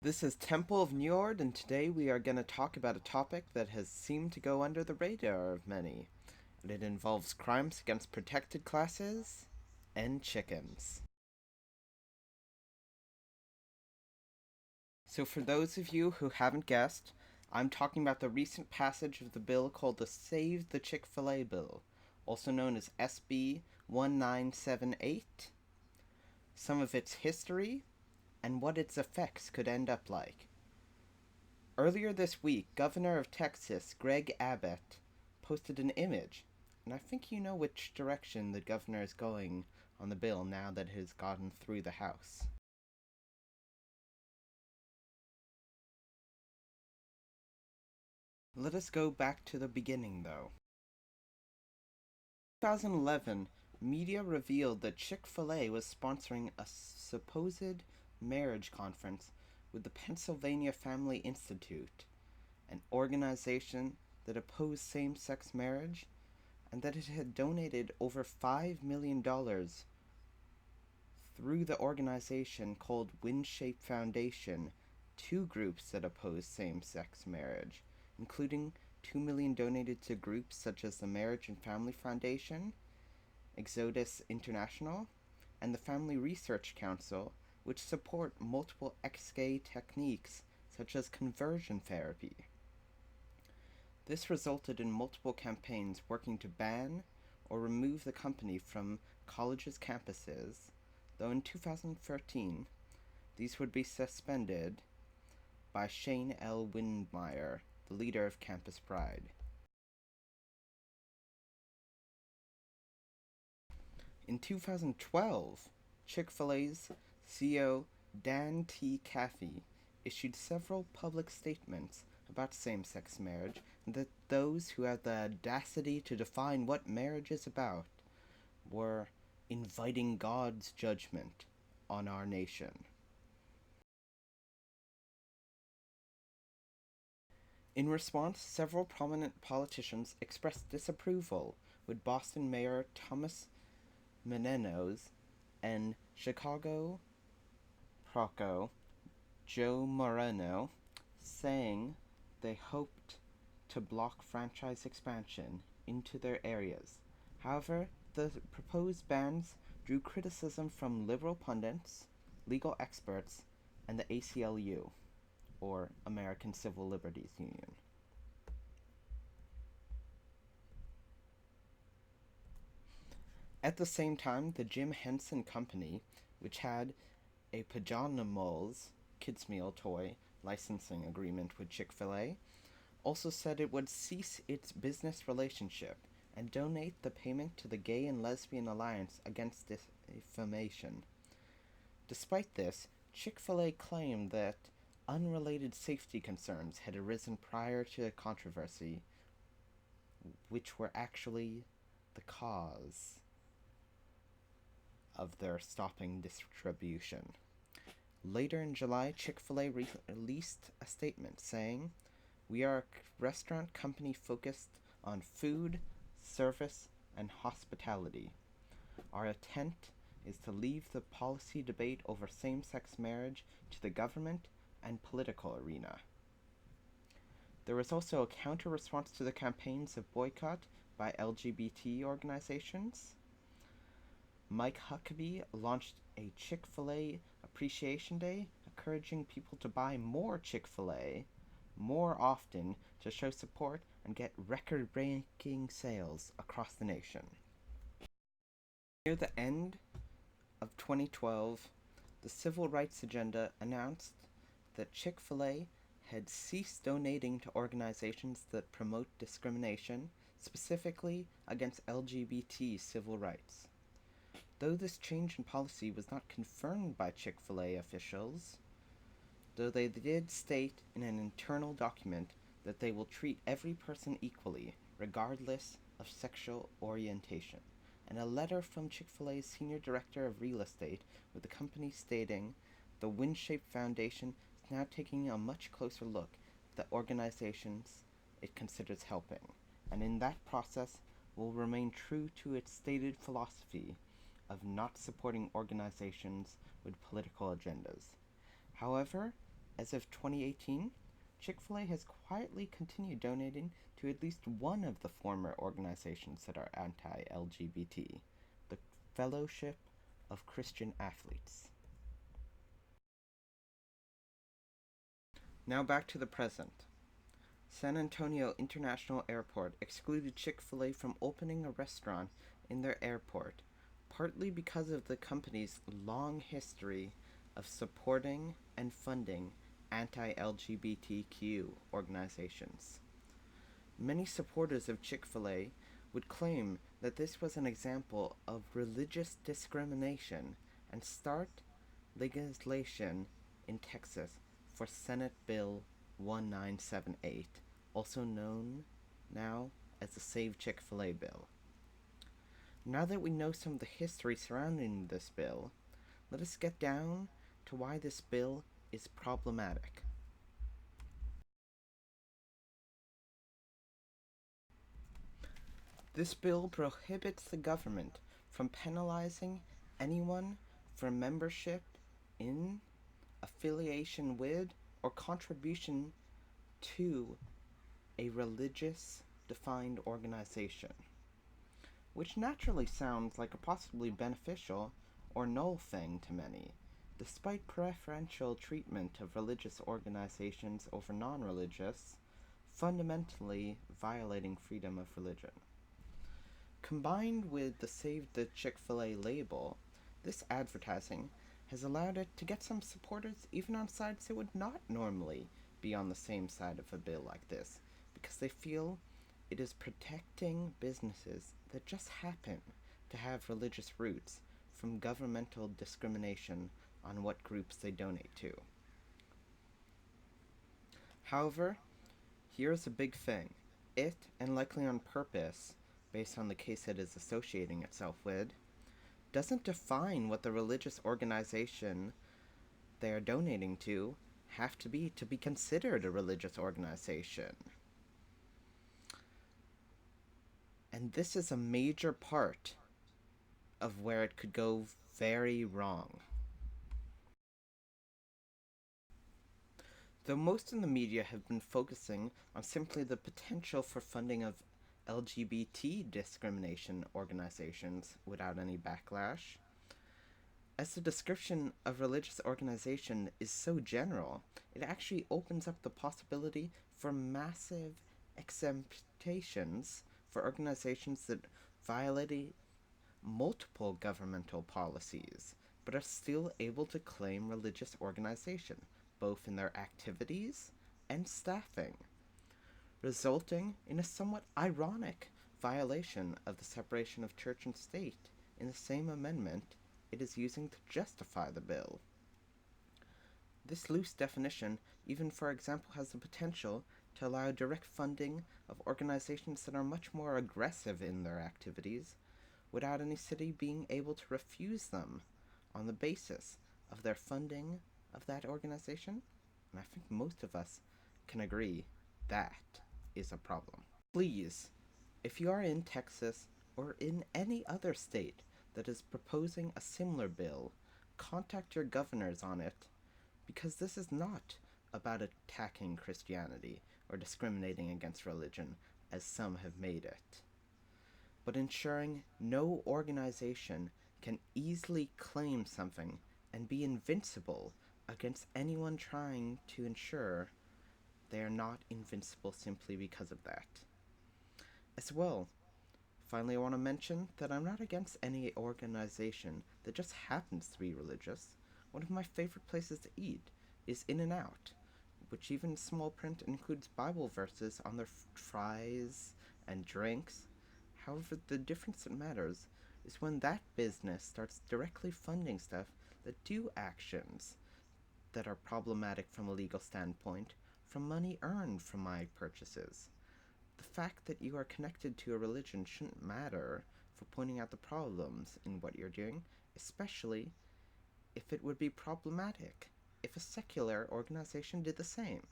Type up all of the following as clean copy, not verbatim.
This is Temple of Njord, and today we are going to talk about a topic that has seemed to go under the radar of many, and it involves crimes against protected classes and chickens. So, for those of you who haven't guessed, I'm talking about the recent passage of the bill called the Save the Chick-fil-A Bill, also known as SB 1978, some of its history, and what its effects could end up like. Earlier this week, Governor of Texas, Greg Abbott, posted an image, and I think you know which direction the governor is going on the bill now that it has gotten through the House. Let us go back to the beginning, though. In 2011, media revealed that Chick-fil-A was sponsoring a supposed marriage conference with the Pennsylvania Family Institute, an organization that opposed same-sex marriage, and that it had donated over $5 million through the organization called Windshape Foundation to groups that oppose same-sex marriage, including $2 million donated to groups such as the Marriage and Family Foundation, Exodus International, and the Family Research Council, which support multiple ex-gay techniques such as conversion therapy. This resulted in multiple campaigns working to ban or remove the company from colleges' campuses, though in 2013 these would be suspended by Shane L. Windmeyer, the leader of Campus Pride. In 2012, Chick-fil-A's CEO Dan T. Caffey issued several public statements about same-sex marriage, and that those who had the audacity to define what marriage is about were inviting God's judgment on our nation. In response, several prominent politicians expressed disapproval, with Boston Mayor Thomas Menendez and Chicago Proco Joe Moreno saying they hoped to block franchise expansion into their areas. However, the proposed bans drew criticism from liberal pundits, legal experts, and the ACLU, or American Civil Liberties Union. At the same time, the Jim Henson Company, which had a Pajanamals kids meal toy licensing agreement with Chick-fil-A, also said it would cease its business relationship and donate the payment to the Gay and Lesbian Alliance Against Defamation. Despite this, Chick-fil-A claimed that unrelated safety concerns had arisen prior to the controversy, which were actually the cause of their stopping distribution. Later in July, Chick-fil-A released a statement saying, "We are a restaurant company focused on food, service, and hospitality. Our intent is to leave the policy debate over same-sex marriage to the government and political arena." There was also a counter-response to the campaigns of boycott by LGBT organizations. Mike Huckabee launched a Chick-fil-A Appreciation Day, encouraging people to buy more Chick-fil-A more often to show support and get record-breaking sales across the nation. Near the end of 2012, the Civil Rights Agenda announced that Chick-fil-A had ceased donating to organizations that promote discrimination, specifically against LGBT civil rights. Though this change in policy was not confirmed by Chick-fil-A officials, though they did state in an internal document that they will treat every person equally, regardless of sexual orientation, and a letter from Chick-fil-A's senior director of real estate with the company stating the Windshape Foundation is now taking a much closer look at the organizations it considers helping, and in that process will remain true to its stated philosophy of not supporting organizations with political agendas. However, As of 2018, Chick-fil-A has quietly continued donating to at least one of the former organizations that are anti-LGBT, the Fellowship of Christian Athletes. Now back to the present. San Antonio International Airport excluded Chick-fil-A from opening a restaurant in their airport, partly because of the company's long history of supporting and funding anti-LGBTQ organizations. Many supporters of Chick-fil-A would claim that this was an example of religious discrimination and start legislation in Texas for Senate Bill 1978, also known now as the Save Chick-fil-A bill. Now that we know some of the history surrounding this bill, let us get down to why this bill is problematic. This bill prohibits the government from penalizing anyone for membership in, affiliation with, or contribution to a religious defined organization, which naturally sounds like a possibly beneficial or null thing to many, despite preferential treatment of religious organizations over non-religious, fundamentally violating freedom of religion. Combined with the Save the Chick-fil-A label, this advertising has allowed it to get some supporters even on sides that would not normally be on the same side of a bill like this, because they feel it is protecting businesses that just happen to have religious roots from governmental discrimination on what groups they donate to. However, here's a big thing. It, and likely on purpose, based on the case it is associating itself with, doesn't define what the religious organization they are donating to have to be considered a religious organization. And this is a major part of where it could go very wrong. Though most in the media have been focusing on simply the potential for funding of LGBT discrimination organizations without any backlash, as the description of religious organization is so general, it actually opens up the possibility for massive exemptions for organizations that violate multiple governmental policies, but are still able to claim religious organization, both in their activities and staffing, resulting in a somewhat ironic violation of the separation of church and state in the same amendment it is using to justify the bill. This loose definition even, for example, has the potential to allow direct funding of organizations that are much more aggressive in their activities without any city being able to refuse them on the basis of their funding of that organization. And I think most of us can agree that is a problem. Please, if you are in Texas or in any other state that is proposing a similar bill, contact your governors on it, because this is not about attacking Christianity or discriminating against religion, as some have made it, but ensuring no organization can easily claim something and be invincible against anyone trying to ensure they are not invincible simply because of that. As well, finally, I want to mention that I'm not against any organization that just happens to be religious. One of my favorite places to eat is In-N-Out, which even in small print includes Bible verses on their fries and drinks. However, the difference that matters is when that business starts directly funding stuff that do actions that are problematic from a legal standpoint from money earned from my purchases. The fact that you are connected to a religion shouldn't matter for pointing out the problems in what you're doing, especially if it would be problematic if a secular organization did the same.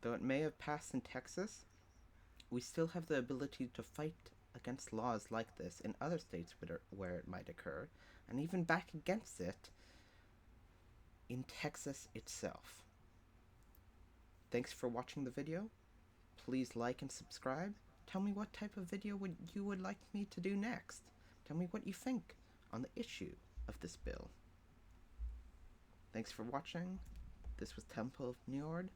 Though it may have passed in Texas, we still have the ability to fight against laws like this in other states where it might occur, and even back against it in Texas itself. Thanks for watching the video. Please like and subscribe. Tell me what type of video you would like me to do next. Tell me what you think on the issue of this bill. Thanks for watching. This was Temple of Njord.